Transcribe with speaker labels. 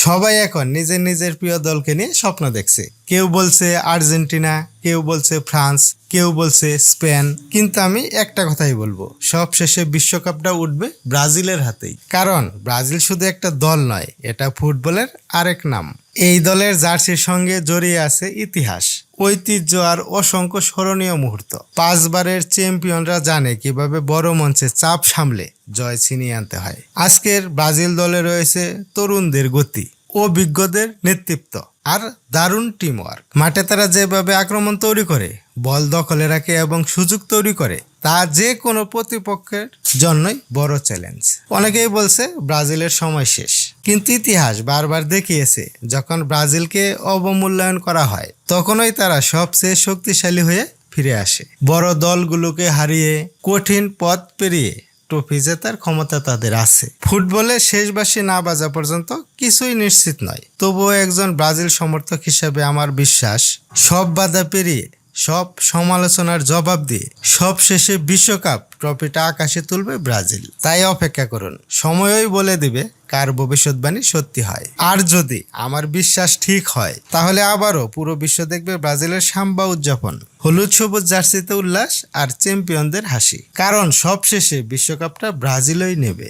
Speaker 1: সবাই এখন নিজের নিজের প্রিয় দলকে নিয়ে স্বপ্ন দেখছে। কেউ বলছে আর্জেন্টিনা, কেউ বলছে ফ্রান্স, কেউ বলছে স্পেন। কিন্তু আমি একটা কথাই বলবো, সব শেষে বিশ্বকাপটা উঠবে ব্রাজিলের হাতেই। কারণ ব্রাজিল শুধু একটা দল নয়, এটা ফুটবলের আরেক নাম। এই দলের জার্সির সঙ্গে জড়িয়ে আছে ইতিহাস, ঐতিহ্য আর অসংখ্য স্মরণীয় মুহূর্ত। 5 বারের চ্যাম্পিয়নরা জানে কিভাবে বড় মঞ্চে চাপ সামলে জয় ছিনিয়ে আনতে হয়। আজকের ব্রাজিল দলে রয়েছে তরুণদের গতি, অভিজ্ঞদের নেতৃত্ব আর দারুণ টিমওয়ার্ক। মাঠে তারা যেভাবে আক্রমণ তৈরি করে, বল দখলে রাখে এবং সুযোগ তৈরি করে, তা যে কোনো প্রতিপক্ষের জন্যই বড় চ্যালেঞ্জ। অনেকেই বলছে ব্রাজিলের সময় শেষ, কিন্তু ইতিহাস বারবার দেখিয়েছে যখন ব্রাজিলকে অবমূল্যায়ন করা হয় তখনই তারা সবচেয়ে শক্তিশালী হয়ে ফিরে আসে। বড় দলগুলোকে হারিয়ে কঠিন পথ পেরিয়ে ট্রফি জেতার ক্ষমতা তাদের আছে। ফুটবলে শেষ বাঁশি না বাজা পর্যন্ত কিছুই নিশ্চিত নয়। তবুও একজন ব্রাজিল সমর্থক হিসেবে আমার বিশ্বাস, সব বাধা পেরিয়ে, সব সমালোচনার জবাব দিয়ে সবশেষে বিশ্বকাপ ট্রফিটা আকাশে তুলবে ব্রাজিল। তাই অপেক্ষা করুন, সময়ই বলে দিবে কার ভবিষ্যৎবাণী সত্যি হয়। আর যদি আমার বিশ্বাস ঠিক হয়, তাহলে আবারও পুরো বিশ্ব দেখবে ব্রাজিলের সাম্বা উদযাপন, হলুদ সবুজ জার্সিতে উল্লাস আর চ্যাম্পিয়নদের হাসি। কারণ সবশেষে বিশ্বকাপটা ব্রাজিলই নেবে।